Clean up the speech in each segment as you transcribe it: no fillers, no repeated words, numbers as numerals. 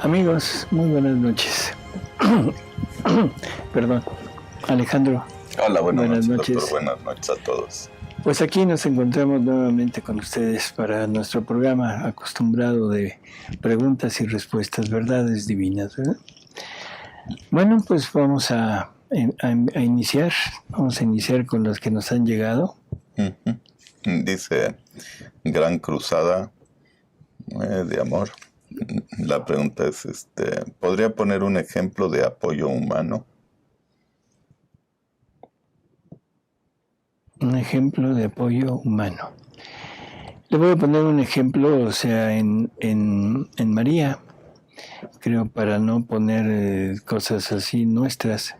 Amigos, muy buenas noches. Perdón, Alejandro. Hola, buenas noches. Doctor. Buenas noches a todos. Pues aquí nos encontramos nuevamente con ustedes para nuestro programa acostumbrado de preguntas y respuestas, verdades divinas, ¿verdad? Bueno, pues vamos a iniciar. Vamos a iniciar con los que nos han llegado. Dice, Gran Cruzada de Amor. La pregunta es, ¿podría poner un ejemplo de apoyo humano? Un ejemplo de apoyo humano. Le voy a poner un ejemplo, o sea, en María, creo, para no poner cosas así nuestras.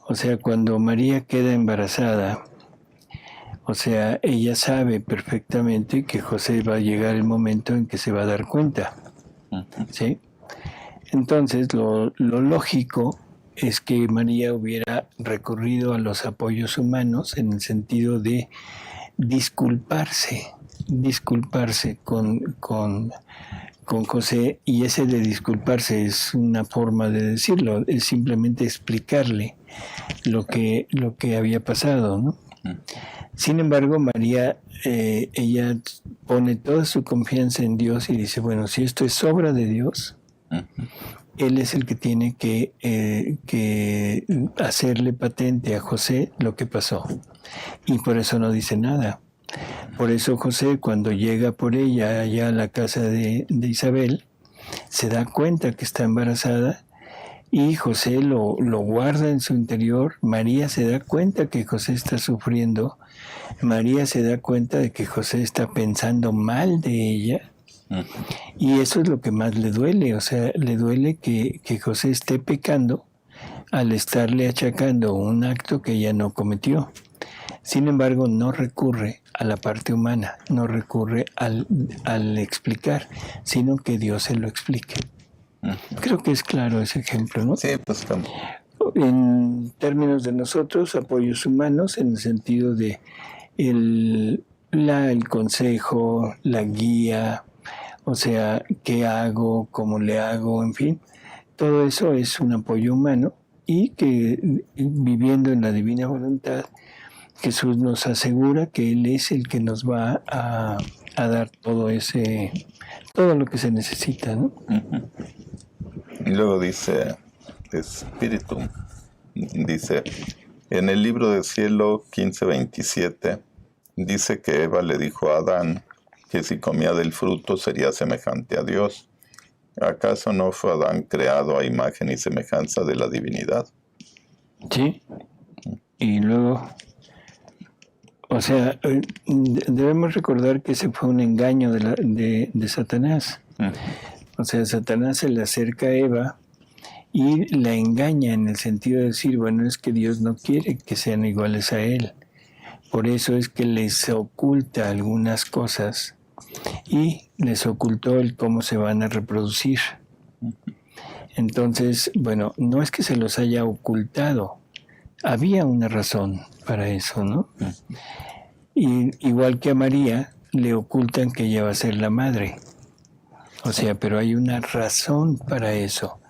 O sea, cuando María queda embarazada, o sea, ella sabe perfectamente que José va a llegar el momento en que se va a dar cuenta, ¿sí? Entonces, lo lógico es que María hubiera recurrido a los apoyos humanos en el sentido de disculparse con José, y ese de disculparse es una forma de decirlo, es simplemente explicarle lo que había pasado, ¿no? Sin embargo, María, ella pone toda su confianza en Dios y dice, bueno, si esto es obra de Dios, Él es el que tiene que hacerle patente a José lo que pasó. Y por eso no dice nada. Por eso José, cuando llega por ella allá a la casa de Isabel, se da cuenta que está embarazada y José lo guarda en su interior. María se da cuenta que José está sufriendo. María se da cuenta de que José está pensando mal de ella. Y eso es lo que más le duele, o sea, le duele que José esté pecando al estarle achacando un acto que ella no cometió. Sin embargo, no recurre a la parte humana, no recurre al explicar, sino que Dios se lo explique. Creo que es claro ese ejemplo, ¿no? Sí, pues también. En términos de nosotros, apoyos humanos, en el sentido de el consejo, la guía, o sea, qué hago, cómo le hago, en fin. Todo eso es un apoyo humano y que viviendo en la divina voluntad, Jesús nos asegura que Él es el que nos va a dar todo lo que se necesita, ¿no? Y luego dice Espíritu, dice, en el libro del cielo 15:27, dice que Eva le dijo a Adán que si comía del fruto sería semejante a Dios. ¿Acaso no fue Adán creado a imagen y semejanza de la divinidad? Sí. Y luego, o sea, debemos recordar que ese fue un engaño de Satanás. O sea, Satanás se le acerca a Eva y la engaña en el sentido de decir, bueno, es que Dios no quiere que sean iguales a Él. Por eso es que les oculta algunas cosas y les ocultó el cómo se van a reproducir. Entonces, bueno, no es que se los haya ocultado, había una razón para eso, ¿no? Y igual que a María, le ocultan que ella va a ser la madre. O sea, pero hay una razón para eso.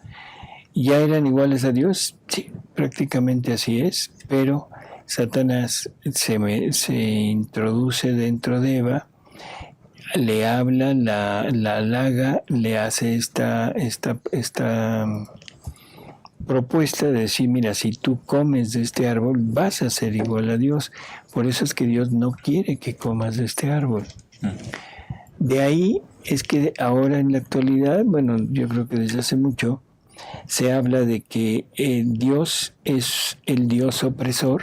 ¿Ya eran iguales a Dios? Sí, prácticamente así es, pero Satanás se introduce dentro de Eva, le habla, la halaga, le hace esta propuesta de decir, mira, si tú comes de este árbol, vas a ser igual a Dios. Por eso es que Dios no quiere que comas de este árbol. De ahí es que ahora en la actualidad, bueno, yo creo que desde hace mucho, se habla de que Dios es el Dios opresor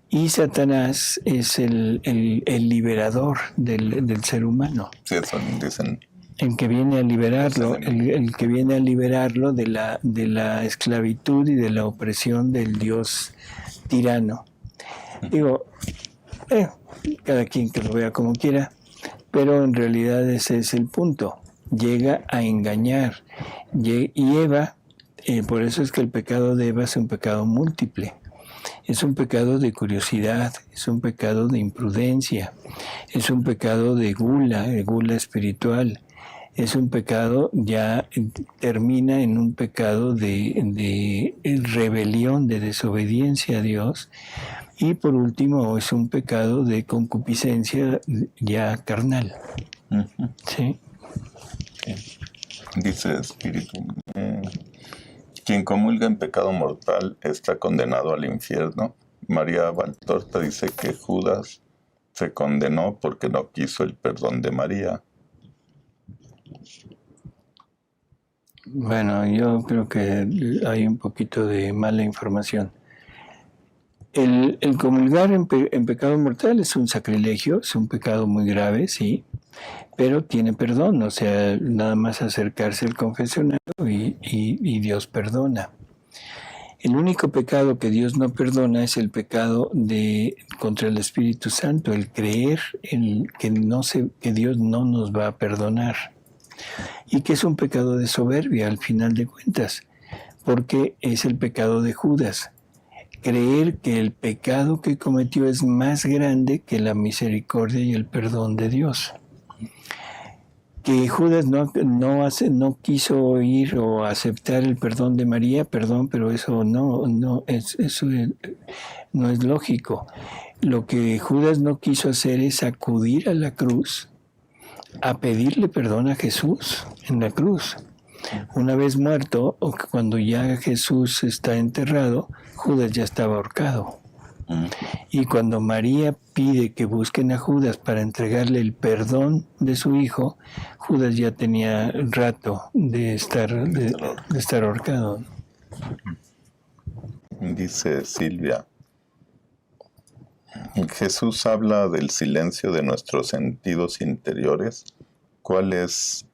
y Satanás es el liberador del ser humano. Sí, eso dicen. El que viene a liberarlo, el que viene a liberarlo de la esclavitud y de la opresión del Dios tirano. Digo, cada quien que lo vea como quiera, pero en realidad ese es el punto. Llega a engañar. Y Eva, por eso es que el pecado de Eva es un pecado múltiple. Es un pecado de curiosidad, es un pecado de imprudencia, es un pecado de gula espiritual, Es un pecado, ya termina en un pecado de rebelión, de desobediencia a Dios. Y por último, es un pecado de concupiscencia ya carnal. ¿Sí? Dice Espíritu, quien comulga en pecado mortal está condenado al infierno. María Valtorta dice que Judas se condenó porque no quiso el perdón de María. Bueno, yo creo que hay un poquito de mala información. El comulgar en pecado mortal es un sacrilegio, es un pecado muy grave, sí, pero tiene perdón, o sea, nada más acercarse al confesionario y Dios perdona. El único pecado que Dios no perdona es el pecado contra el Espíritu Santo, el creer que Dios no nos va a perdonar. Y que es un pecado de soberbia al final de cuentas, porque es el pecado de Judas. Creer que el pecado que cometió es más grande que la misericordia y el perdón de Dios. Que Judas no quiso oír o aceptar el perdón de María, perdón, pero eso no es lógico. Lo que Judas no quiso hacer es acudir a la cruz a pedirle perdón a Jesús en la cruz. Una vez muerto, o cuando ya Jesús está enterrado, Judas ya estaba ahorcado. Y cuando María pide que busquen a Judas para entregarle el perdón de su hijo, Judas ya tenía rato de estar ahorcado. Dice Silvia, Jesús habla del silencio de nuestros sentidos interiores. ¿Cuáles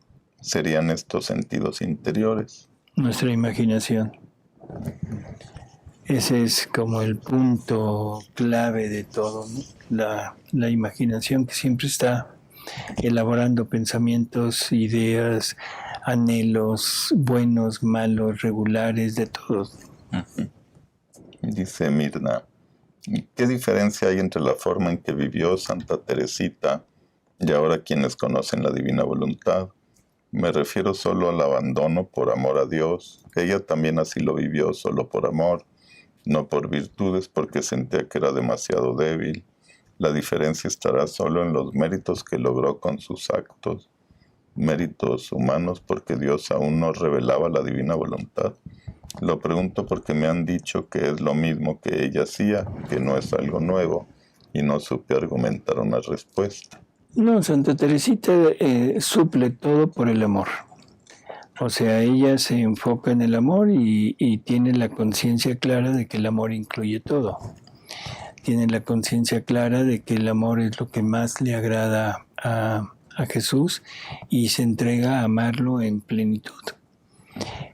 serían estos sentidos interiores? Nuestra imaginación. Ese es como el punto clave de todo, ¿no? La imaginación que siempre está elaborando pensamientos, ideas, anhelos, buenos, malos, regulares, de todo. Dice Mirna, ¿qué diferencia hay entre la forma en que vivió Santa Teresita y ahora quienes conocen la divina voluntad? Me refiero solo al abandono por amor a Dios. Ella también así lo vivió, solo por amor, no por virtudes, porque sentía que era demasiado débil. La diferencia estará solo en los méritos que logró con sus actos, méritos humanos, porque Dios aún no revelaba la divina voluntad. Lo pregunto porque me han dicho que es lo mismo que ella hacía, que no es algo nuevo, y no supe argumentar una respuesta. No, Santa Teresita suple todo por el amor. O sea, ella se enfoca en el amor y tiene la conciencia clara de que el amor incluye todo. Tiene la conciencia clara de que el amor es lo que más le agrada a Jesús y se entrega a amarlo en plenitud.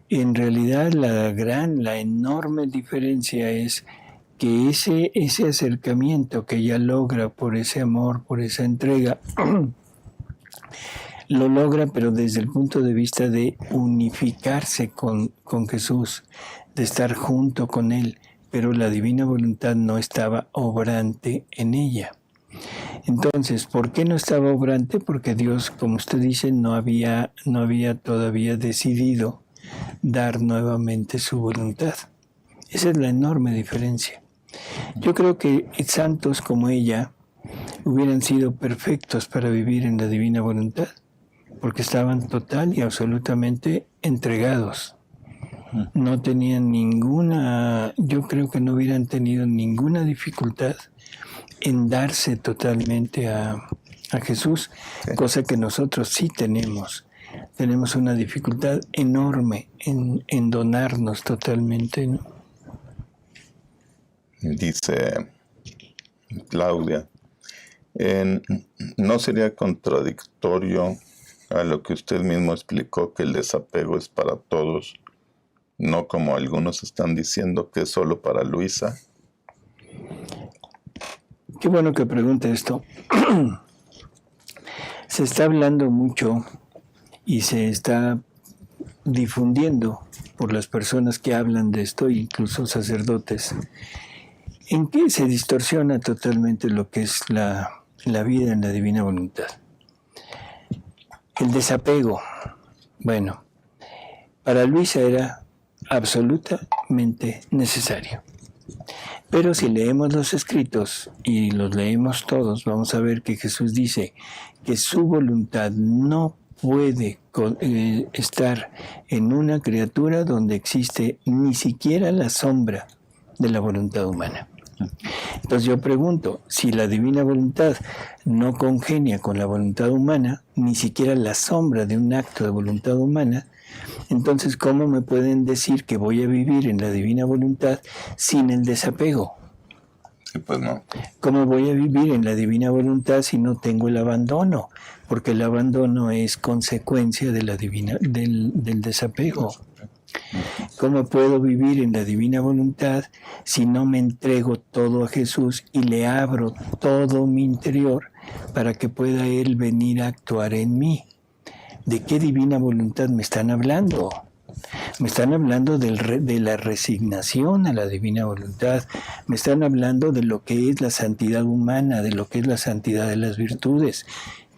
En realidad, la enorme diferencia es que ese acercamiento que ella logra por ese amor, por esa entrega, lo logra, pero desde el punto de vista de unificarse con Jesús, de estar junto con Él, pero la divina voluntad no estaba obrante en ella. Entonces, ¿por qué no estaba obrante? Porque Dios, como usted dice, no había todavía decidido dar nuevamente su voluntad. Esa es la enorme diferencia. Yo creo que santos como ella hubieran sido perfectos para vivir en la divina voluntad, porque estaban total y absolutamente entregados. No tenían yo creo que no hubieran tenido ninguna dificultad en darse totalmente a Jesús, cosa que nosotros sí tenemos. Tenemos una dificultad enorme en donarnos totalmente, ¿no? Dice Claudia, ¿no sería contradictorio a lo que usted mismo explicó que el desapego es para todos, no como algunos están diciendo que es solo para Luisa? Qué bueno que pregunte esto. Se está hablando mucho y se está difundiendo por las personas que hablan de esto, incluso sacerdotes, en que se distorsiona totalmente lo que es la vida en la divina voluntad. El desapego. Bueno, para Luisa era absolutamente necesario. Pero si leemos los escritos y los leemos todos, vamos a ver que Jesús dice que su voluntad no puede estar en una criatura donde existe ni siquiera la sombra de la voluntad humana. Entonces yo pregunto, si la divina voluntad no congenia con la voluntad humana, ni siquiera la sombra de un acto de voluntad humana, entonces ¿cómo me pueden decir que voy a vivir en la divina voluntad sin el desapego? Sí, pues no. ¿Cómo voy a vivir en la divina voluntad si no tengo el abandono? Porque el abandono es consecuencia de la del desapego. ¿Cómo puedo vivir en la divina voluntad si no me entrego todo a Jesús y le abro todo mi interior para que pueda Él venir a actuar en mí? ¿De qué divina voluntad me están hablando? Me están hablando de la resignación a la divina voluntad. Me están hablando de lo que es la santidad humana, de lo que es la santidad de las virtudes.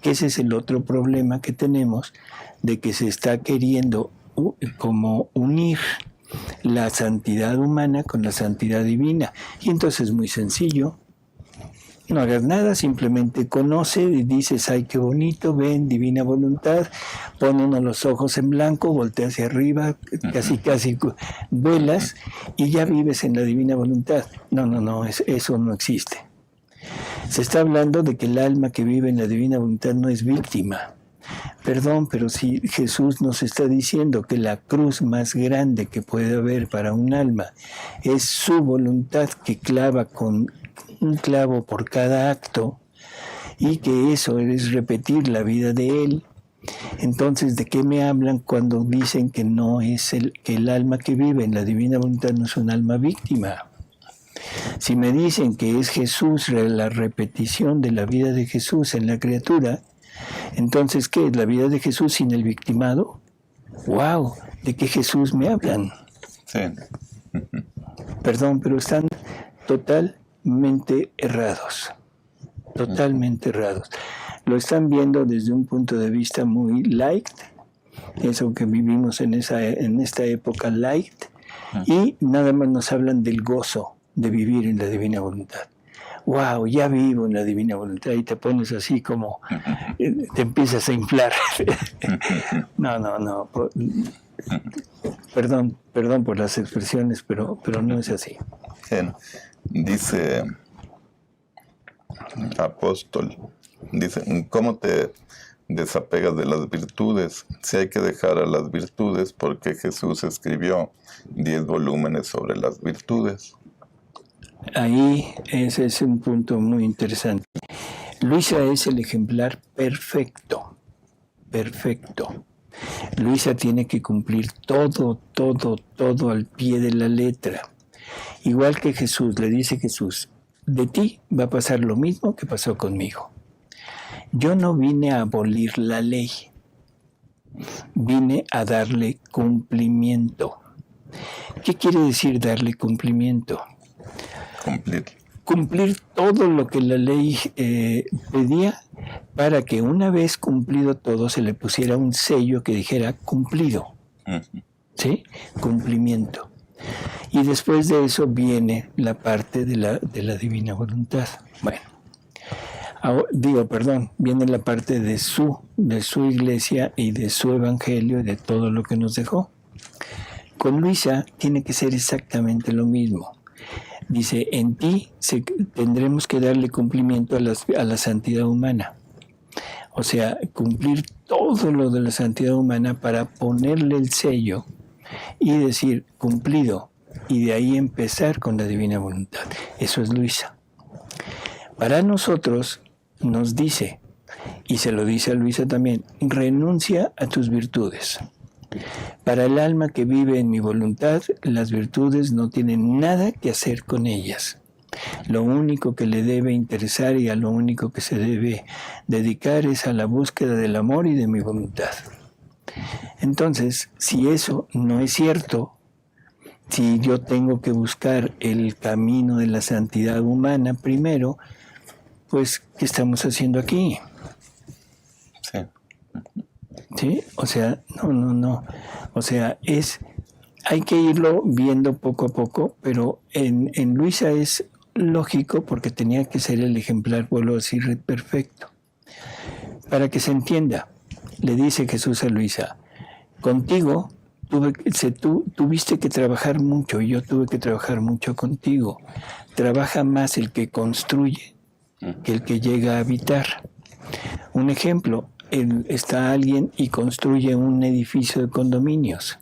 Que ese es el otro problema que tenemos, de que se está queriendo como unir la santidad humana con la santidad divina. Y entonces es muy sencillo. No hagas nada, simplemente conoce y dices, ay, qué bonito, ven, divina voluntad, pon uno los ojos en blanco, voltea hacia arriba, casi vuelas y ya vives en la divina voluntad. No, eso no existe. Se está hablando de que el alma que vive en la divina voluntad no es víctima. Perdón, pero si Jesús nos está diciendo que la cruz más grande que puede haber para un alma es su voluntad que clava con un clavo por cada acto y que eso es repetir la vida de Él, entonces ¿de qué me hablan cuando dicen que no es que el alma que vive en la divina voluntad no es un alma víctima? Si me dicen que es Jesús, la repetición de la vida de Jesús en la criatura, entonces ¿qué es la vida de Jesús sin el victimado? ¡Wow! ¿De qué Jesús me hablan? Sí. Perdón, pero están totalmente errados. Totalmente errados. Lo están viendo desde un punto de vista muy light, eso que vivimos en esta época light, y nada más nos hablan del gozo de vivir en la divina voluntad. ¡Wow! Ya vivo en la divina voluntad y te pones así como, te empiezas a inflar. No. Perdón por las expresiones, pero no es así. Bueno, dice Apóstol, dice, ¿cómo te desapegas de las virtudes? Si hay que dejar a las virtudes, porque Jesús escribió 10 volúmenes sobre las virtudes. Ahí ese es un punto muy interesante. Luisa es el ejemplar perfecto. Luisa tiene que cumplir todo al pie de la letra. Igual que Jesús, le dice Jesús, de ti va a pasar lo mismo que pasó conmigo. Yo no vine a abolir la ley, vine a darle cumplimiento. ¿Qué quiere decir darle cumplimiento? Cumplir todo lo que la ley pedía para que una vez cumplido todo se le pusiera un sello que dijera cumplido. ¿Sí? Cumplimiento. Y después de eso viene la parte de la divina voluntad. Bueno, viene la parte de su iglesia y de su evangelio y de todo lo que nos dejó. Con Luisa tiene que ser exactamente lo mismo. Dice, en ti tendremos que darle cumplimiento a la santidad humana. O sea, cumplir todo lo de la santidad humana para ponerle el sello y decir cumplido. Y de ahí empezar con la divina voluntad. Eso es Luisa. Para nosotros nos dice, y se lo dice a Luisa también, renuncia a tus virtudes. Para el alma que vive en mi voluntad, las virtudes no tienen nada que hacer con ellas. Lo único que le debe interesar y a lo único que se debe dedicar es a la búsqueda del amor y de mi voluntad. Entonces, si eso no es cierto, si yo tengo que buscar el camino de la santidad humana primero, pues, ¿qué estamos haciendo aquí? Sí. ¿Sí? O sea, no. O sea, hay que irlo viendo poco a poco, pero en Luisa es lógico porque tenía que ser el ejemplar, vuelvo a decir, perfecto. Para que se entienda, le dice Jesús a Luisa, contigo tú tuviste que trabajar mucho y yo tuve que trabajar mucho contigo. Trabaja más el que construye que el que llega a habitar. Un ejemplo, está alguien y construye un edificio de condominios.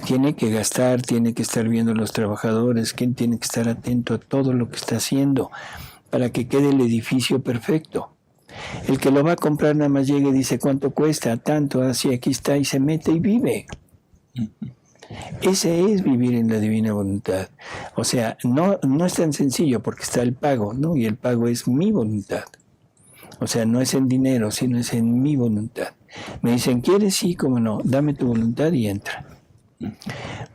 Tiene que gastar, tiene que estar viendo a los trabajadores, quien tiene que estar atento a todo lo que está haciendo para que quede el edificio perfecto. El que lo va a comprar nada más llega y dice cuánto cuesta, tanto, así aquí está y se mete y vive. Ese es vivir en la divina voluntad. O sea, no es tan sencillo porque está el pago, ¿no? Y el pago es mi voluntad. O sea, no es en dinero, sino es en mi voluntad. Me dicen, ¿quieres? Sí, cómo no, dame tu voluntad y entra.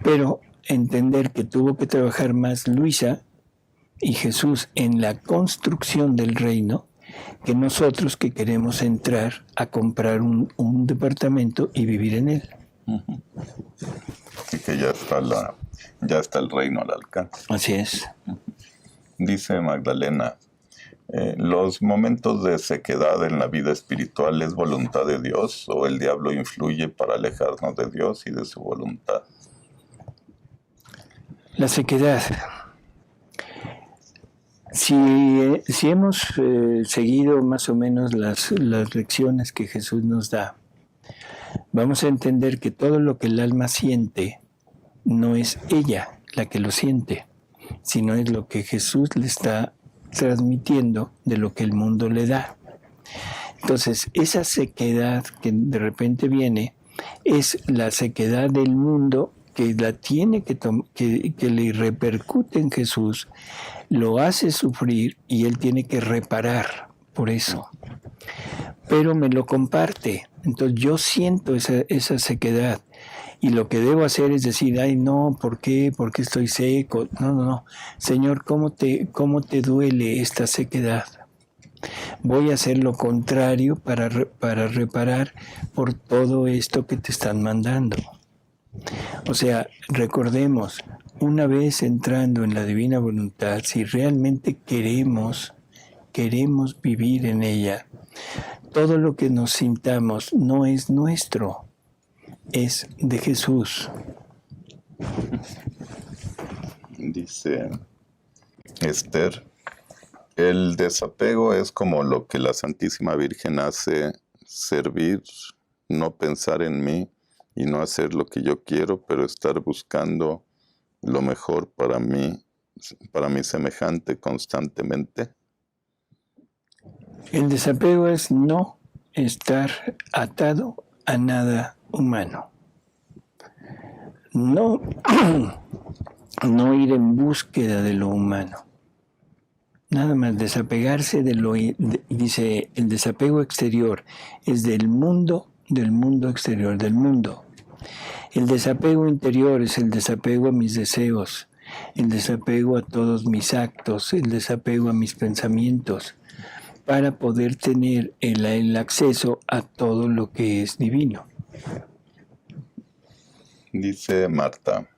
Pero entender que tuvo que trabajar más Luisa y Jesús en la construcción del reino que nosotros que queremos entrar a comprar un departamento y vivir en él. Así que ya está el reino al alcance. Así es. Dice Magdalena, ¿los momentos de sequedad en la vida espiritual es voluntad de Dios o el diablo influye para alejarnos de Dios y de su voluntad? La sequedad. Si hemos seguido más o menos las lecciones que Jesús nos da, vamos a entender que todo lo que el alma siente no es ella la que lo siente, sino es lo que Jesús le está transmitiendo de lo que el mundo le da. Entonces, esa sequedad que de repente viene es la sequedad del mundo que la tiene que le repercute en Jesús, lo hace sufrir y él tiene que reparar por eso. Pero me lo comparte. Entonces yo siento esa sequedad y lo que debo hacer es decir, ay no, ¿por qué? ¿Por qué estoy seco? No. Señor, ¿cómo te duele esta sequedad? Voy a hacer lo contrario para reparar por todo esto que te están mandando. O sea, recordemos, una vez entrando en la divina voluntad, si realmente queremos vivir en ella, todo lo que nos sintamos no es nuestro, es de Jesús. Dice Esther, el desapego es como lo que la Santísima Virgen hace, servir, no pensar en mí y no hacer lo que yo quiero, pero estar buscando lo mejor para mi semejante constantemente. El desapego es no estar atado a nada humano. No ir en búsqueda de lo humano. Nada más desapegarse dice, el desapego exterior es del mundo exterior, del mundo. El desapego interior es el desapego a mis deseos, el desapego a todos mis actos, el desapego a mis pensamientos, para poder tener el acceso a todo lo que es divino. Dice Marta,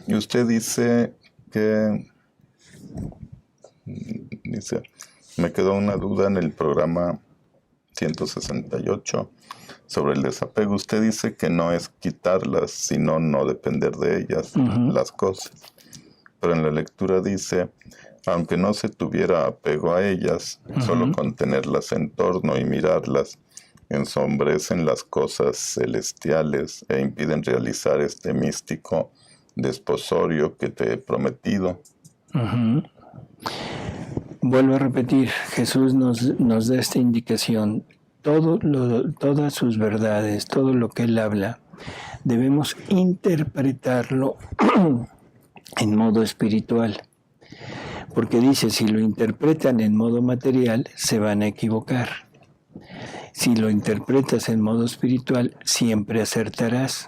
y usted dice que, me quedó una duda en el programa 168 sobre el desapego. Usted dice que no es quitarlas, sino no depender de ellas, las cosas. Pero en la lectura dice, aunque no se tuviera apego a ellas, solo con tenerlas en torno y mirarlas, ensombrecen las cosas celestiales e impiden realizar este místico desposorio que te he prometido. Vuelvo a repetir, Jesús nos da esta indicación. Todas sus verdades, todo lo que Él habla, debemos interpretarlo en modo espiritual. Porque dice, si lo interpretan en modo material, se van a equivocar. Si lo interpretas en modo espiritual, siempre acertarás.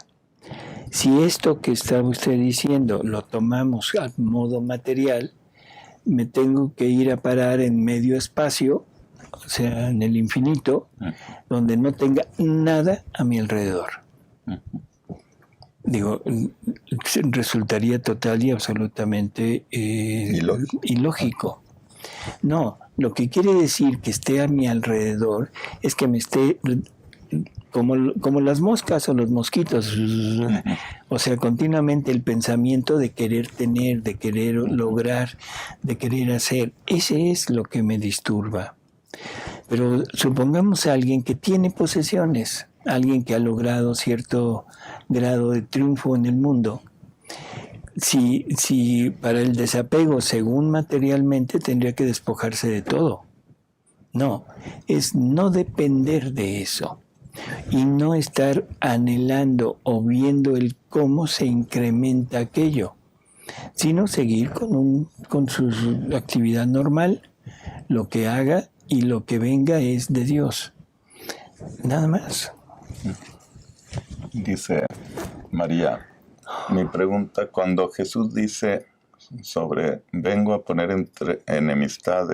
Si esto que estaba usted diciendo lo tomamos a modo material, me tengo que ir a parar en medio espacio o sea, en el infinito, donde no tenga nada a mi alrededor. Digo, resultaría total y absolutamente ilógico. No, lo que quiere decir que esté a mi alrededor es que me esté como las moscas o los mosquitos, o sea, continuamente el pensamiento de querer tener, de querer lograr, de querer hacer. Ese es lo que me disturba. Pero supongamos a alguien que tiene posesiones, alguien que ha logrado cierto grado de triunfo en el mundo. Si para el desapego, según materialmente, tendría que despojarse de todo. No, es no depender de eso y no estar anhelando o viendo el cómo se incrementa aquello, sino seguir con su actividad normal, lo que haga y lo que venga es de Dios. Nada más. Dice María, mi pregunta, cuando Jesús dice sobre vengo a poner enemistad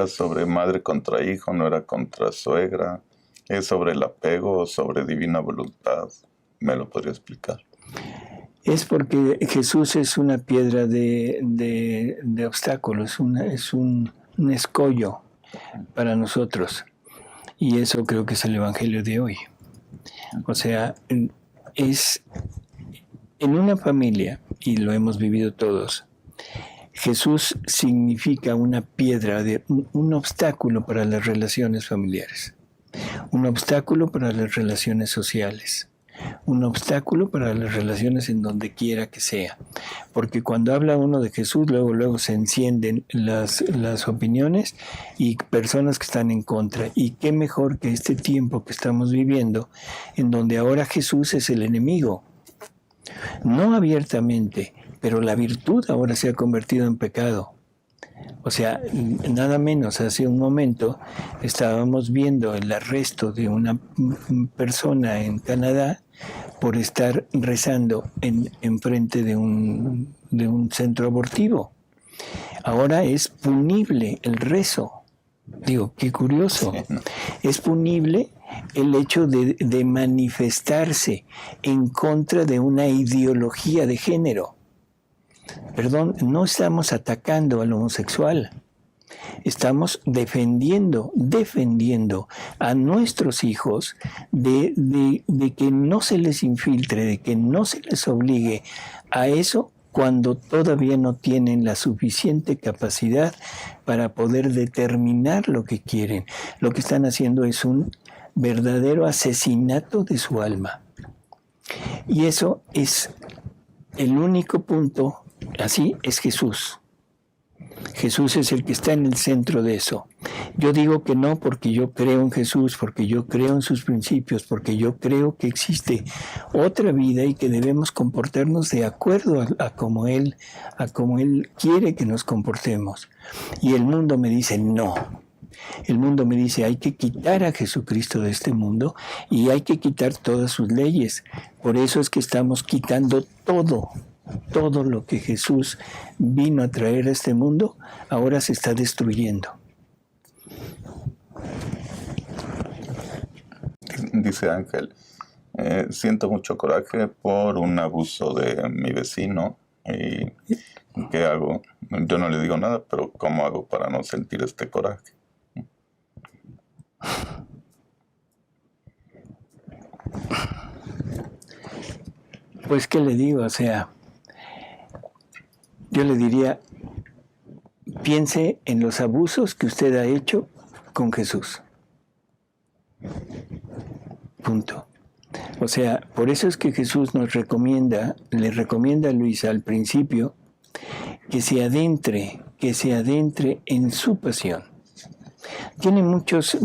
sobre madre contra hijo, no era contra suegra, ¿es sobre el apego o sobre divina voluntad? ¿Me lo podría explicar? Es porque Jesús es una piedra de obstáculo, es un escollo para nosotros. Y eso creo que es el Evangelio de hoy. O sea, es en una familia, y lo hemos vivido todos, Jesús significa una piedra, un obstáculo para las relaciones familiares, un obstáculo para las relaciones sociales, un obstáculo para las relaciones en donde quiera que sea. Porque cuando habla uno de Jesús, luego se encienden las opiniones y personas que están en contra. Y qué mejor que este tiempo que estamos viviendo, en donde ahora Jesús es el enemigo. No abiertamente, pero la virtud ahora se ha convertido en pecado. O sea, nada menos, hace un momento estábamos viendo el arresto de una persona en Canadá por estar rezando en frente de un centro abortivo. Ahora es punible el rezo. Digo, qué curioso. Es punible el hecho de manifestarse en contra de una ideología de género. Perdón, no estamos atacando al homosexual. Estamos defendiendo a nuestros hijos de que no se les infiltre, de que no se les obligue a eso cuando todavía no tienen la suficiente capacidad para poder determinar lo que quieren. Lo que están haciendo es un verdadero asesinato de su alma. Y eso es el único punto. Así es Jesús. Jesús es el que está en el centro de eso. Yo digo que no porque yo creo en Jesús, porque yo creo en sus principios, porque yo creo que existe otra vida y que debemos comportarnos de acuerdo a cómo Él quiere que nos comportemos. Y el mundo me dice no. El mundo me dice hay que quitar a Jesucristo de este mundo y hay que quitar todas sus leyes. Por eso es que estamos quitando todo lo que Jesús vino a traer a este mundo, ahora se está destruyendo. Dice Ángel, siento mucho coraje por un abuso de mi vecino. ¿Y qué hago? Yo no le digo nada, pero ¿cómo hago para no sentir este coraje? Pues, ¿qué le digo? O sea, yo le diría, piense en los abusos que usted ha hecho con Jesús. Punto. O sea, por eso es que Jesús le recomienda a Luisa al principio que se adentre en su pasión. Tiene muchas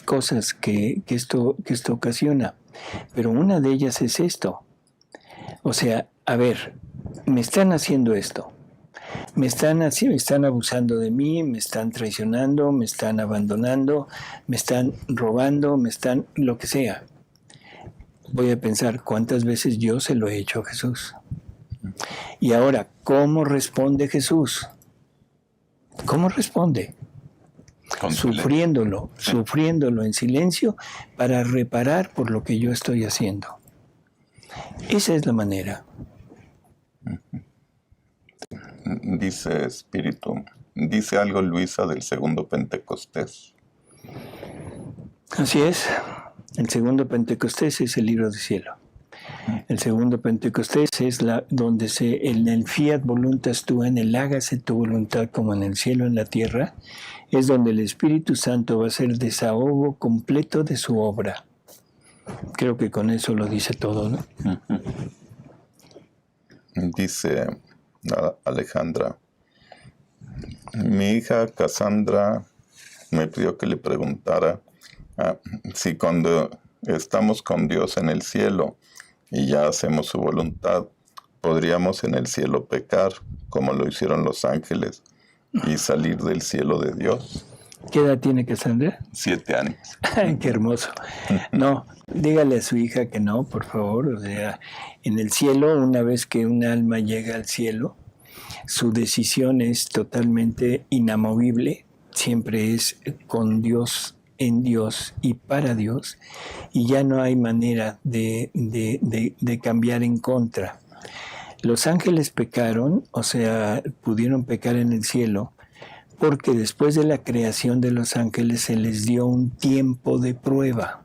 cosas que esto ocasiona, pero una de ellas es esto. O sea, a ver, me están haciendo esto. Me están abusando de mí, me están traicionando, me están abandonando, me están robando, me están lo que sea. Voy a pensar cuántas veces yo se lo he hecho a Jesús. Y ahora, ¿cómo responde Jesús? ¿Cómo responde? Sufriéndolo en silencio para reparar por lo que yo estoy haciendo. Esa es la manera. Dice Espíritu, dice algo Luisa del segundo Pentecostés. Así es. El segundo Pentecostés es el libro del cielo. El segundo Pentecostés es donde en el fiat voluntas tua, en el hágase tu voluntad como en el cielo, en la tierra, es donde el Espíritu Santo va a hacer desahogo completo de su obra. Creo que con eso lo dice todo, ¿no? Dice Alejandra, mi hija Cassandra me pidió que le preguntara si cuando estamos con Dios en el cielo y ya hacemos su voluntad, podríamos en el cielo pecar como lo hicieron los ángeles y salir del cielo de Dios. ¿Qué edad tiene Cassandra? 7 años. Qué hermoso. No, dígale a su hija que no, por favor. O sea, en el cielo, una vez que un alma llega al cielo, su decisión es totalmente inamovible, siempre es con Dios, en Dios y para Dios, y ya no hay manera de cambiar en contra. Los ángeles pecaron, o sea, pudieron pecar en el cielo, porque después de la creación de los ángeles se les dio un tiempo de prueba.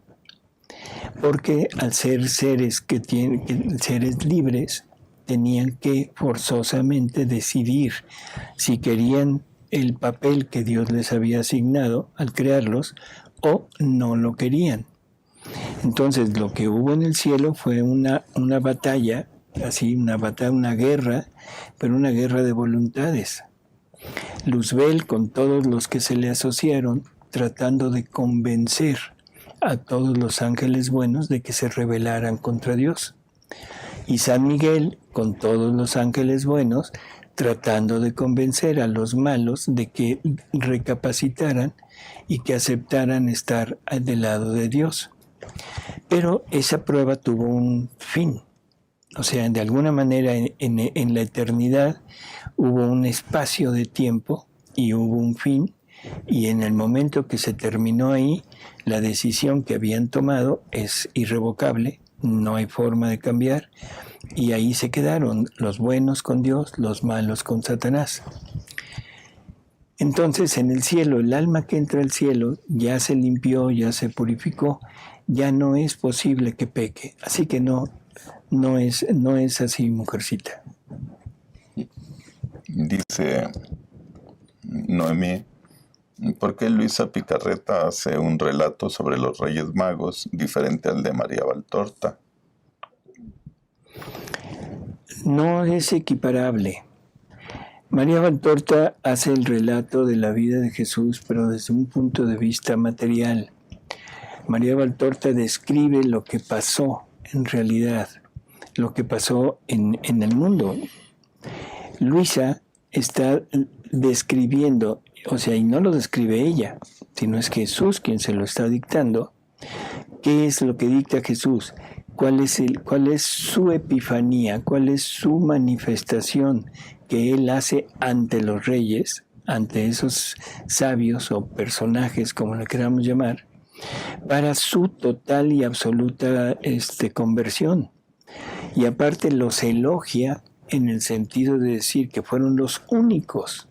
Porque al ser seres seres libres, tenían que forzosamente decidir si querían el papel que Dios les había asignado al crearlos o no lo querían. Entonces lo que hubo en el cielo fue una batalla, así una guerra, pero una guerra de voluntades. Luzbel con todos los que se le asociaron tratando de convencer a todos los ángeles buenos de que se rebelaran contra Dios. Y San Miguel con todos los ángeles buenos tratando de convencer a los malos de que recapacitaran y que aceptaran estar del lado de Dios. Pero esa prueba tuvo un fin. O sea, de alguna manera en la eternidad hubo un espacio de tiempo y hubo un fin, y en el momento que se terminó ahí, la decisión que habían tomado es irrevocable, no hay forma de cambiar, y ahí se quedaron los buenos con Dios, los malos con Satanás. Entonces en el cielo, el alma que entra al cielo ya se limpió, ya se purificó, ya no es posible que peque, así que no es así, mujercita. Dice Noemí, ¿por qué Luisa Picarreta hace un relato sobre los Reyes Magos diferente al de María Valtorta? No es equiparable. María Valtorta hace el relato de la vida de Jesús, pero desde un punto de vista material. María Valtorta describe lo que pasó en realidad, lo que pasó en el mundo. Luisa está describiendo, o sea, y no lo describe ella, sino es Jesús quien se lo está dictando. ¿Qué es lo que dicta Jesús? ¿Cuál es su epifanía? ¿Cuál es su manifestación que él hace ante los reyes, ante esos sabios o personajes, como le queramos llamar, para su total y absoluta conversión? Y aparte los elogia en el sentido de decir que fueron los únicos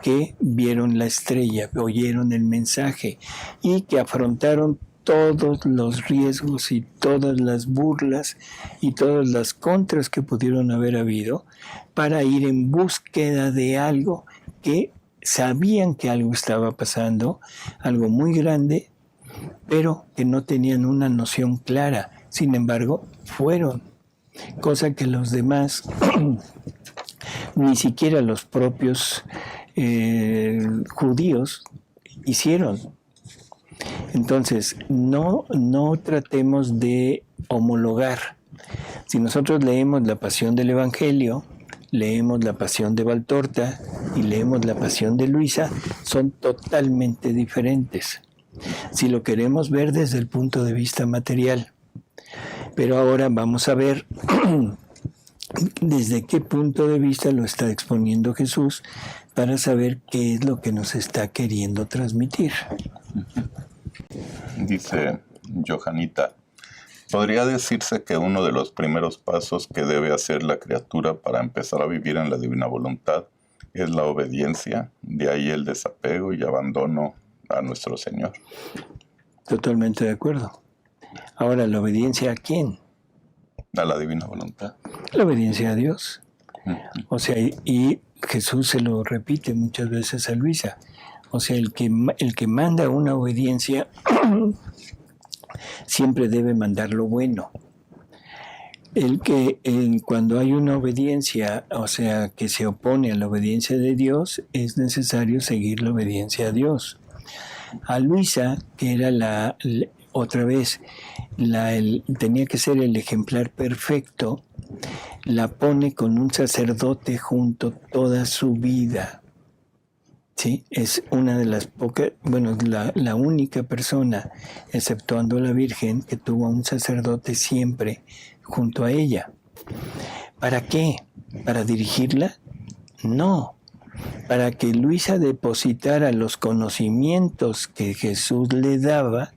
que vieron la estrella, oyeron el mensaje y que afrontaron todos los riesgos y todas las burlas y todas las contras que pudieron haber habido para ir en búsqueda de algo que sabían que algo estaba pasando, algo muy grande, pero que no tenían una noción clara. Sin embargo, fueron, cosa que los demás, ni siquiera los propios judíos hicieron. Entonces, no tratemos de homologar. Si nosotros leemos la Pasión del Evangelio, leemos la Pasión de Valtorta y leemos la Pasión de Luisa, son totalmente diferentes. Si lo queremos ver desde el punto de vista material. Pero ahora vamos a ver desde qué punto de vista lo está exponiendo Jesús para saber qué es lo que nos está queriendo transmitir. Dice Johanita, ¿podría decirse que uno de los primeros pasos que debe hacer la criatura para empezar a vivir en la divina voluntad es la obediencia? De ahí el desapego y abandono a nuestro Señor. Totalmente de acuerdo. Ahora, ¿la obediencia a quién? A la divina voluntad. La obediencia a Dios. O sea, y Jesús se lo repite muchas veces a Luisa. O sea, el que manda una obediencia siempre debe mandar lo bueno. Cuando hay una obediencia, o sea, que se opone a la obediencia de Dios, es necesario seguir la obediencia a Dios. A Luisa, que era tenía que ser el ejemplar perfecto, la pone con un sacerdote junto toda su vida. ¿Sí? Es una de las pocas, bueno, la única persona, exceptuando la Virgen, que tuvo a un sacerdote siempre junto a ella. ¿Para qué? ¿Para dirigirla? No. Para que Luisa depositara los conocimientos que Jesús le daba,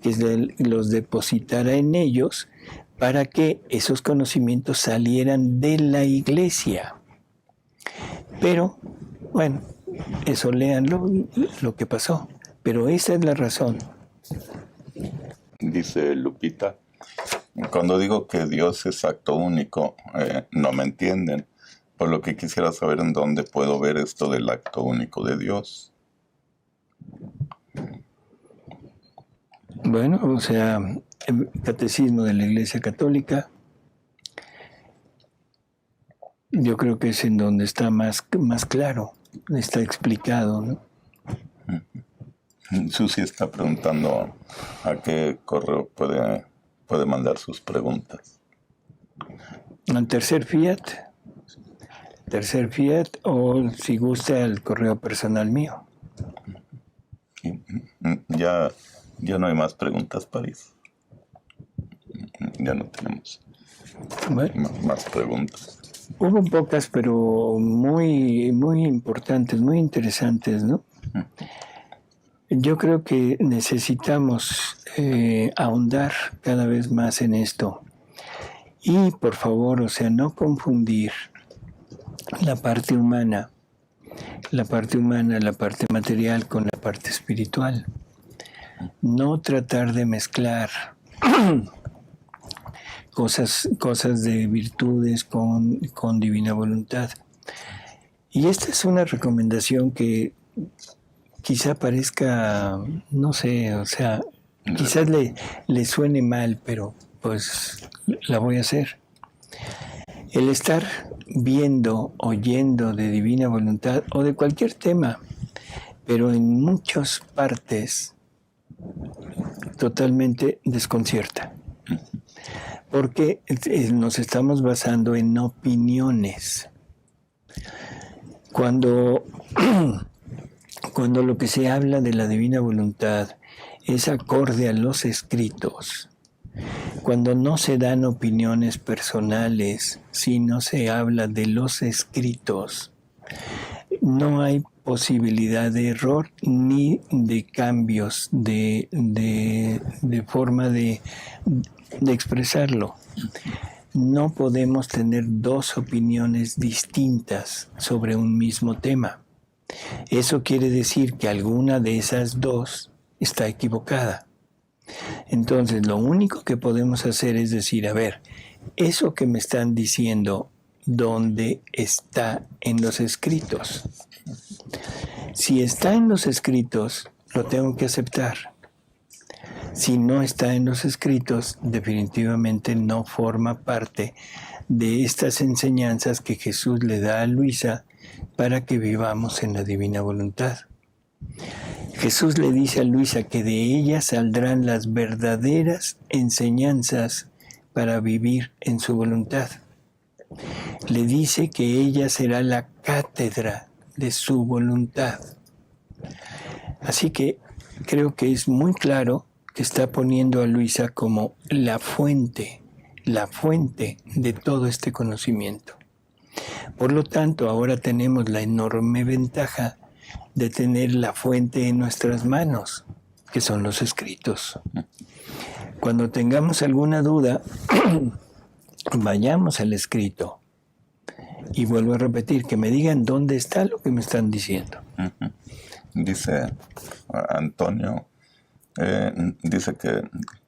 que los depositara en ellos, para que esos conocimientos salieran de la iglesia. Pero, bueno, eso léanlo, lo que pasó. Pero esa es la razón. Dice Lupita, cuando digo que Dios es acto único, no me entienden. Por lo que quisiera saber en dónde puedo ver esto del acto único de Dios. Bueno, o sea, el Catecismo de la Iglesia Católica, yo creo que es en donde está más claro, está explicado, ¿no? Susi está preguntando a qué correo puede mandar sus preguntas. Al Tercer Fiat, o si gusta el correo personal mío. Ya no hay más preguntas, París. Ya no tenemos más preguntas. Hubo pocas, pero muy, muy importantes, muy interesantes, ¿no? Yo creo que necesitamos ahondar cada vez más en esto. Y, por favor, o sea, no confundir la parte humana, la parte material con la parte espiritual. No tratar de mezclar cosas de virtudes con divina voluntad. Y esta es una recomendación que quizá parezca, no sé, o sea, quizás le suene mal, pero pues la voy a hacer. El estar viendo, oyendo de divina voluntad o de cualquier tema, pero en muchas partes totalmente desconcierta. Porque nos estamos basando en opiniones. Cuando lo que se habla de la divina voluntad es acorde a los escritos, cuando no se dan opiniones personales, sino se habla de los escritos, no hay posibilidad de error ni de cambios de forma de expresarlo. No podemos tener dos opiniones distintas sobre un mismo tema. Eso quiere decir que alguna de esas dos está equivocada. Entonces, lo único que podemos hacer es decir, a ver, eso que me están diciendo, ¿dónde está en los escritos? Si está en los escritos, lo tengo que aceptar. Si no está en los escritos, definitivamente no forma parte de estas enseñanzas que Jesús le da a Luisa para que vivamos en la divina voluntad. Jesús le dice a Luisa que de ella saldrán las verdaderas enseñanzas para vivir en su voluntad. Le dice que ella será la cátedra de su voluntad. Así que creo que es muy claro que está poniendo a Luisa como la fuente, la fuente de todo este conocimiento. Por lo tanto, ahora tenemos la enorme ventaja de tener la fuente en nuestras manos, que son los escritos. Cuando tengamos alguna duda, vayamos al escrito. Y vuelvo a repetir, que me digan dónde está lo que me están diciendo. Dice Antonio, dice que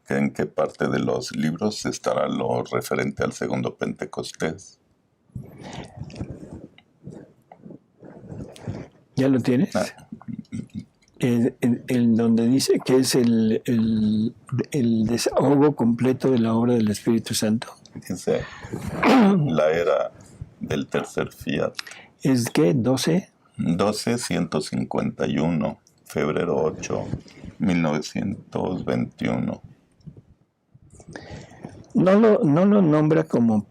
en qué parte de los libros estará lo referente al segundo Pentecostés. ¿Ya lo tienes? El donde dice que es el desahogo completo de la obra del Espíritu Santo. Dice la era del tercer fiat. ¿Es qué? ¿12? 121, febrero 8, 1921. No lo nombra como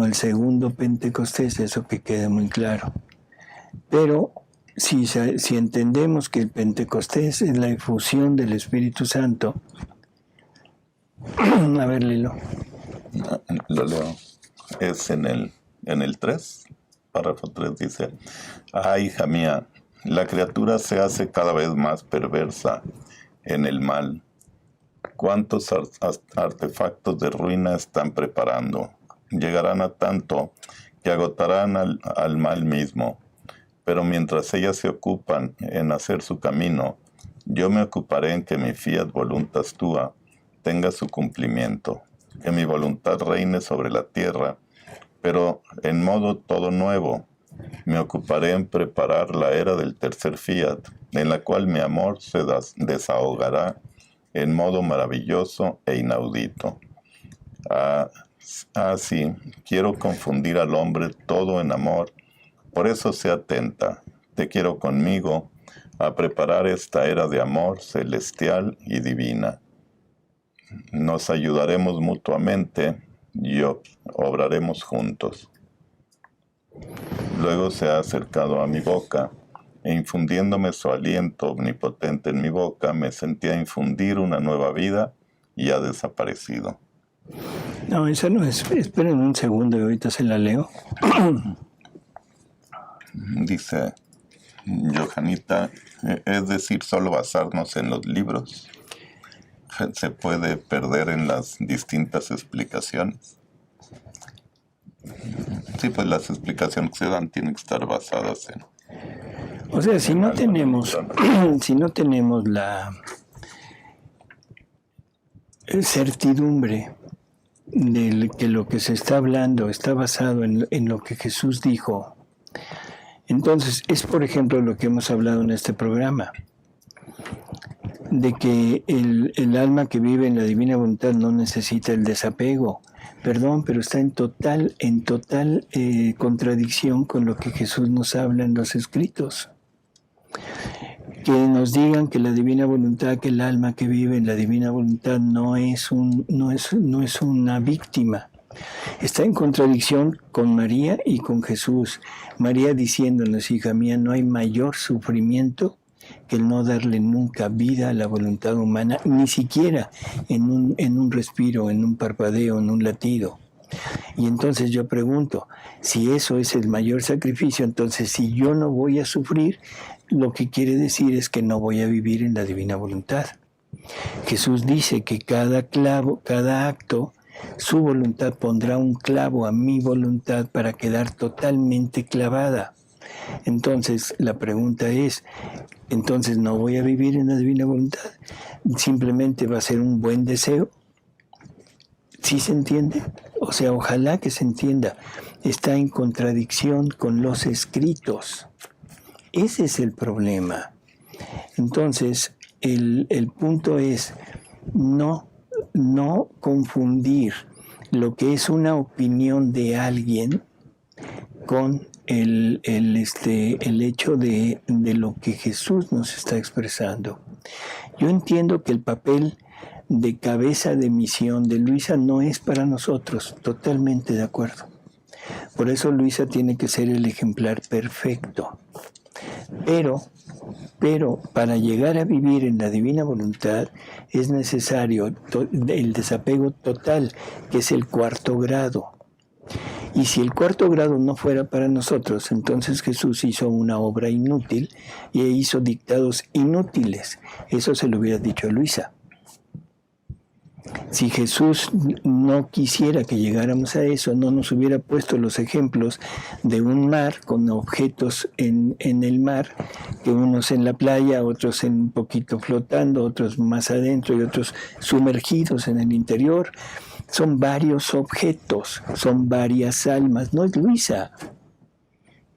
el segundo Pentecostés, eso que quede muy claro. Pero si entendemos que el Pentecostés es la efusión del Espíritu Santo, a ver, Lilo. Lo leo. Es en el 3, párrafo 3, dice: ah, hija mía, la criatura se hace cada vez más perversa en el mal. ¿Cuántos artefactos de ruina están preparando? Llegarán a tanto que agotarán al mal mismo. Pero mientras ellas se ocupan en hacer su camino, yo me ocuparé en que mi fiat voluntas tua tenga su cumplimiento, que mi voluntad reine sobre la tierra, pero en modo todo nuevo. Me ocuparé en preparar la era del tercer fiat, en la cual mi amor se desahogará en modo maravilloso e inaudito. Sí, quiero confundir al hombre todo en amor. Por eso sé atenta, te quiero conmigo, a preparar esta era de amor celestial y divina. Nos ayudaremos mutuamente y obraremos juntos. Luego se ha acercado a mi boca, e infundiéndome su aliento omnipotente en mi boca, me sentía infundir una nueva vida y ha desaparecido. No, esa no es. Esperen un segundo y ahorita se la leo. Dice Johanita, es decir, solo basarnos en los libros. Se puede perder en las distintas explicaciones. Sí, pues las explicaciones que se dan tienen que estar basadas en... O sea, si no tenemos la certidumbre de que lo que se está hablando está basado en lo que Jesús dijo, entonces es, por ejemplo, lo que hemos hablado en este programa, de que el alma que vive en la divina voluntad no necesita el desapego. Perdón, pero está en total contradicción con lo que Jesús nos habla en los escritos. Que nos digan que la divina voluntad, que el alma que vive en la divina voluntad no es una víctima. Está en contradicción con María y con Jesús. María diciéndonos: hija mía, no hay mayor sufrimiento que el no darle nunca vida a la voluntad humana, ni siquiera en un respiro, en un parpadeo, en un latido. Y entonces yo pregunto, si eso es el mayor sacrificio, entonces si yo no voy a sufrir, lo que quiere decir es que no voy a vivir en la divina voluntad. Jesús dice que cada clavo, cada acto, su voluntad pondrá un clavo a mi voluntad para quedar totalmente clavada. Entonces la pregunta es, ¿entonces no voy a vivir en la divina voluntad? ¿Simplemente va a ser un buen deseo? ¿Sí se entiende? O sea, ojalá que se entienda. Está en contradicción con los escritos. Ese es el problema. Entonces, el punto es no confundir lo que es una opinión de alguien con el hecho de lo que Jesús nos está expresando. Yo entiendo que el papel de cabeza de misión de Luisa no es para nosotros, totalmente de acuerdo. Por eso Luisa tiene que ser el ejemplar perfecto. Pero Pero para llegar a vivir en la divina voluntad es necesario el desapego total, que es el 4º grado. Y si el 4º grado no fuera para nosotros, entonces Jesús hizo una obra inútil y hizo dictados inútiles. Eso se lo hubiera dicho a Luisa. Si Jesús no quisiera que llegáramos a eso, no nos hubiera puesto los ejemplos de un mar con objetos en el mar, que unos en la playa, otros un poquito flotando, otros más adentro y otros sumergidos en el interior. Son varios objetos, son varias almas, no es Luisa.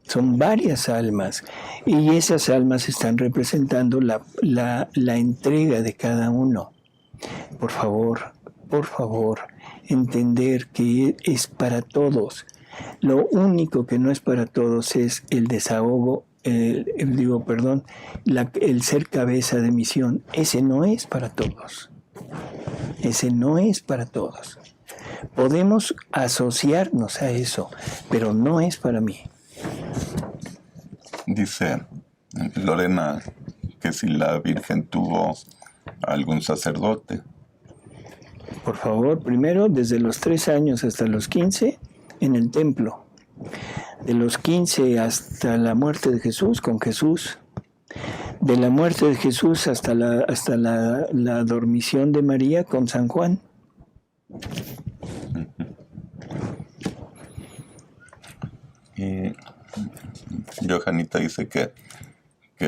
Son varias almas y esas almas están representando la entrega de cada uno. Por favor, entender que es para todos. Lo único que no es para todos es el desahogo, el ser cabeza de misión. Ese no es para todos. Ese no es para todos. Podemos asociarnos a eso, pero no es para mí. Dice Lorena que si la Virgen tuvo algún sacerdote. Por favor, primero desde los 3 años hasta los 15 en el templo. De los 15 hasta la muerte de Jesús, con Jesús. De la muerte de Jesús hasta la dormición de María con San Juan. Y Johanita dice que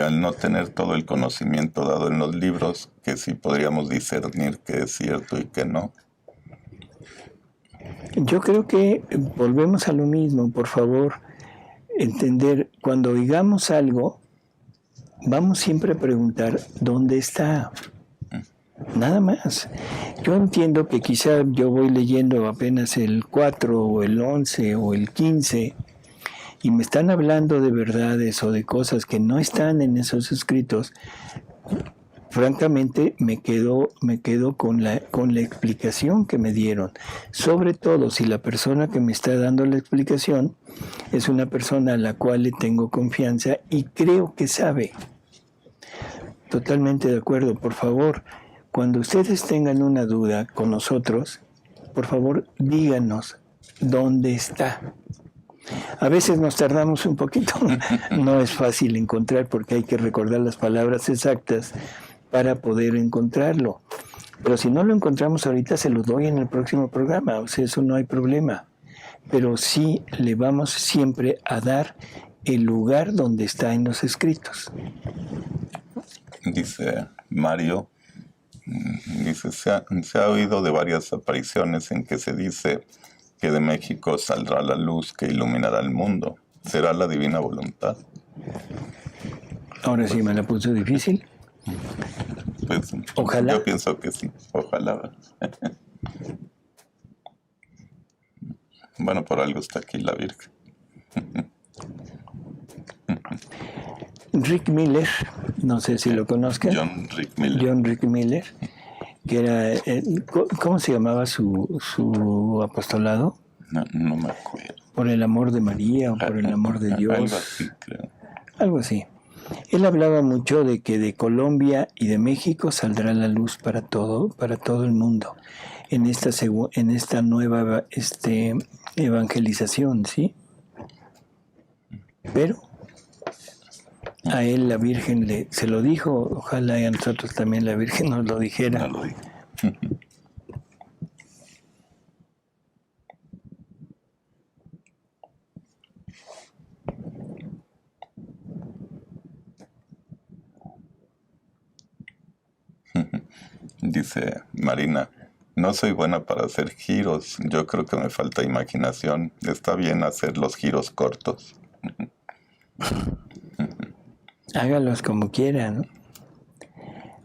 al no tener todo el conocimiento dado en los libros, que sí podríamos discernir qué es cierto y qué no. Yo creo que volvemos a lo mismo, por favor, entender, cuando oigamos algo, vamos siempre a preguntar, ¿dónde está? Nada más. Yo entiendo que quizá yo voy leyendo apenas el 4 o el 11 o el 15 y me están hablando de verdades o de cosas que no están en esos escritos. Francamente me quedo con la explicación que me dieron, sobre todo si la persona que me está dando la explicación es una persona a la cual le tengo confianza y creo que sabe. Totalmente de acuerdo. Por favor, cuando ustedes tengan una duda con nosotros, por favor díganos dónde está. A veces nos tardamos un poquito, no es fácil encontrar porque hay que recordar las palabras exactas para poder encontrarlo. Pero si no lo encontramos ahorita, se lo doy en el próximo programa, o sea, eso no hay problema. Pero sí le vamos siempre a dar el lugar donde está en los escritos. Dice Mario, se ha oído de varias apariciones en que se dice que de México saldrá la luz que iluminará el mundo. ¿Será la divina voluntad? Ahora sí me la puso difícil. Pues, ojalá. Yo pienso que sí, ojalá. Bueno, por algo está aquí la Virgen. Rick Miller, no sé si lo conozcan. John Rick Miller, que era, ¿cómo se llamaba su apostolado? No me acuerdo. Por el amor de María o por el amor de Dios. Algo así, creo. Algo así. Él hablaba mucho de que de Colombia y de México saldrá la luz para todo el mundo en esta nueva evangelización, ¿sí? Pero a él la Virgen se lo dijo, ojalá y a nosotros también la Virgen nos lo dijera. No lo dijo. Dice Marina, no soy buena para hacer giros, yo creo que me falta imaginación. Está bien hacer los giros cortos. Hágalos como quiera, ¿no?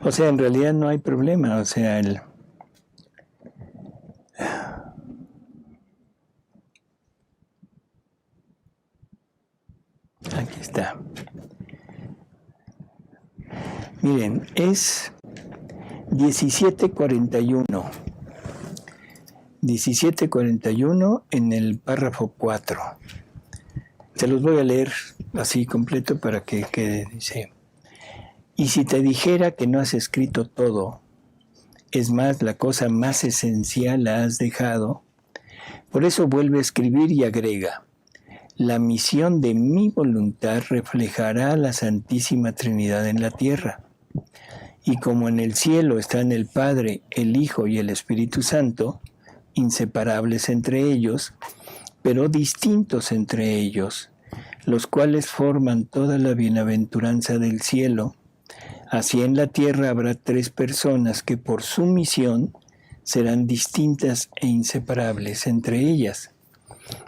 O sea, en realidad no hay problema, o sea, aquí está. Miren, es 17:41. 17:41 en el párrafo 4. Se los voy a leer así completo para que quede. Dice: Y si te dijera que no has escrito todo, es más, la cosa más esencial la has dejado, por eso vuelve a escribir y agrega: la misión de mi voluntad reflejará a la Santísima Trinidad en la tierra. Y como en el cielo están el Padre, el Hijo y el Espíritu Santo, inseparables entre ellos, pero distintos entre ellos, los cuales forman toda la bienaventuranza del cielo, así en la tierra habrá 3 personas que por su misión serán distintas e inseparables entre ellas: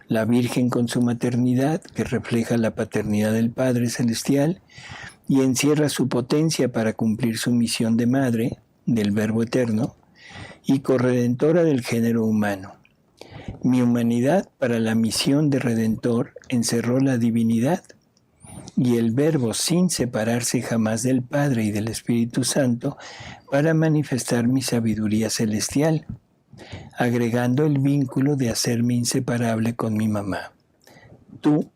la Virgen con su maternidad, que refleja la paternidad del Padre Celestial y encierra su potencia para cumplir su misión de madre, del Verbo Eterno, y corredentora del género humano. Mi humanidad, para la misión de Redentor, encerró la divinidad, y el Verbo, sin separarse jamás del Padre y del Espíritu Santo, para manifestar mi sabiduría celestial, agregando el vínculo de hacerme inseparable con mi mamá. Tú,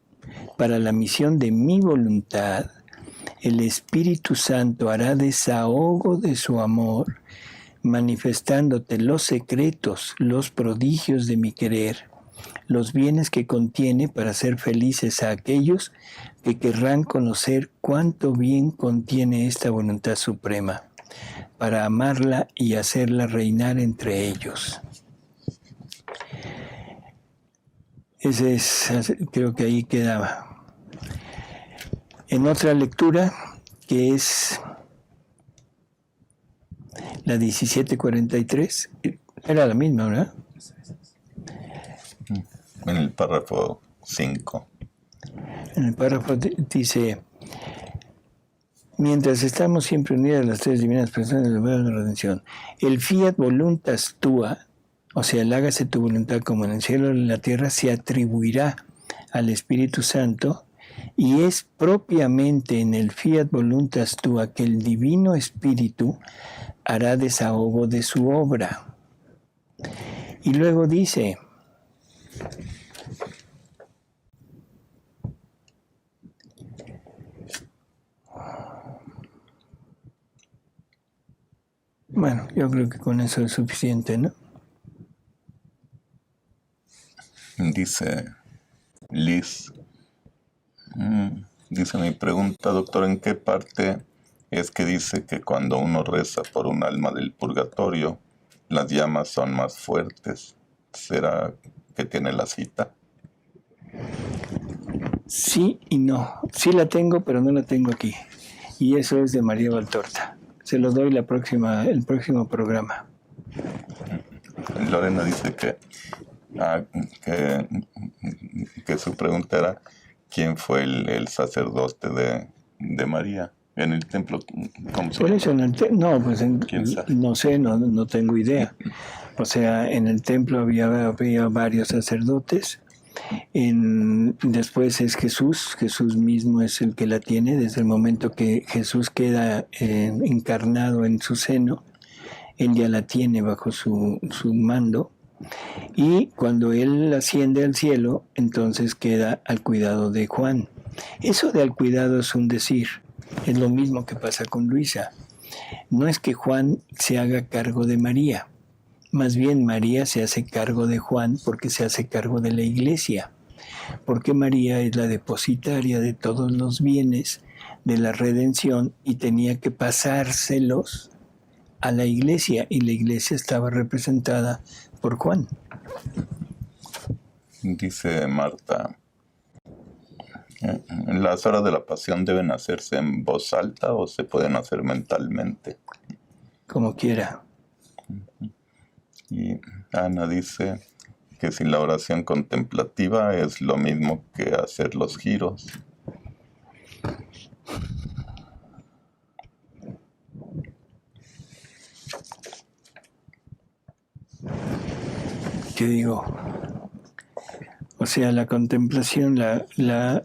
para la misión de mi voluntad, el Espíritu Santo hará desahogo de su amor, manifestándote los secretos, los prodigios de mi querer, los bienes que contiene para hacer felices a aquellos que querrán conocer cuánto bien contiene esta voluntad suprema, para amarla y hacerla reinar entre ellos. Ese es, creo que ahí quedaba. En otra lectura, que es la 1743, era la misma, ¿verdad? En el párrafo 5. En el párrafo dice: mientras estamos siempre unidas las 3 divinas personas del lugar de la redención, el fiat voluntas tua, o sea, el hágase tu voluntad como en el cielo y en la tierra, se atribuirá al Espíritu Santo, y es propiamente en el fiat voluntas tua que el Divino Espíritu hará desahogo de su obra. Y luego dice: bueno, yo creo que con eso es suficiente, ¿no? Dice Liz, dice mi pregunta, doctor, ¿en qué parte es que dice que cuando uno reza por un alma del purgatorio, las llamas son más fuertes? ¿Será que tiene la cita? Sí y no. Sí la tengo, pero no la tengo aquí. Y eso es de María Valtorta. Se los doy el próximo programa. Lorena dice que su pregunta era ¿quién fue el sacerdote de María en el templo? ¿Cómo se Por llama? eso no, pues ¿Quién sabe? no sé, no tengo idea. O sea, en el templo había varios sacerdotes. Después es Jesús mismo es el que la tiene. Desde el momento que Jesús queda encarnado en su seno, él ya la tiene bajo su mando. Y cuando él asciende al cielo, entonces queda al cuidado de Juan. Eso de al cuidado es un decir. Es lo mismo que pasa con Luisa. No es que Juan se haga cargo de María. Más bien María se hace cargo de Juan porque se hace cargo de la iglesia. Porque María es la depositaria de todos los bienes de la redención y tenía que pasárselos a la iglesia, y la iglesia estaba representada por Juan. Dice Marta, ¿las horas de la pasión deben hacerse en voz alta o se pueden hacer mentalmente? Como quiera. Y Ana dice que si la oración contemplativa es lo mismo que hacer los giros. ¿Qué digo? O sea, la contemplación, la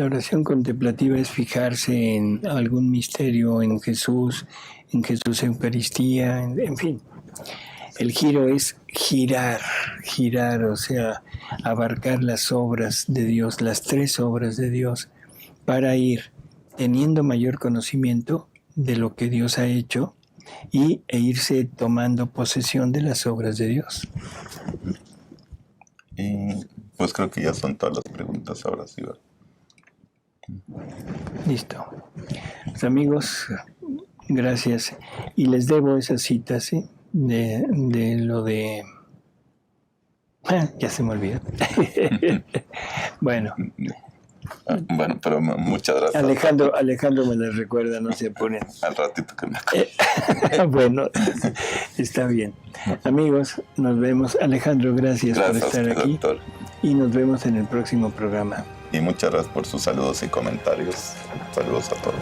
oración contemplativa es fijarse en algún misterio, en Jesús Eucaristía, en fin. El giro es girar, o sea, abarcar las obras de Dios, las 3 obras de Dios, para ir teniendo mayor conocimiento de lo que Dios ha hecho e irse tomando posesión de las obras de Dios. Y pues creo que ya son todas las preguntas ahora sí, ¿verdad? Listo. Pues, amigos, gracias. Y les debo esas citas, ¿sí? de lo de... ya se me olvidó. Bueno. Bueno, pero muchas gracias. Alejandro me las recuerda, no se ponen. Al ratito que me acuerdo. Bueno, está bien. Amigos, nos vemos. Alejandro, gracias por estar aquí. Doctor. Y nos vemos en el próximo programa. Y muchas gracias por sus saludos y comentarios. Saludos a todos.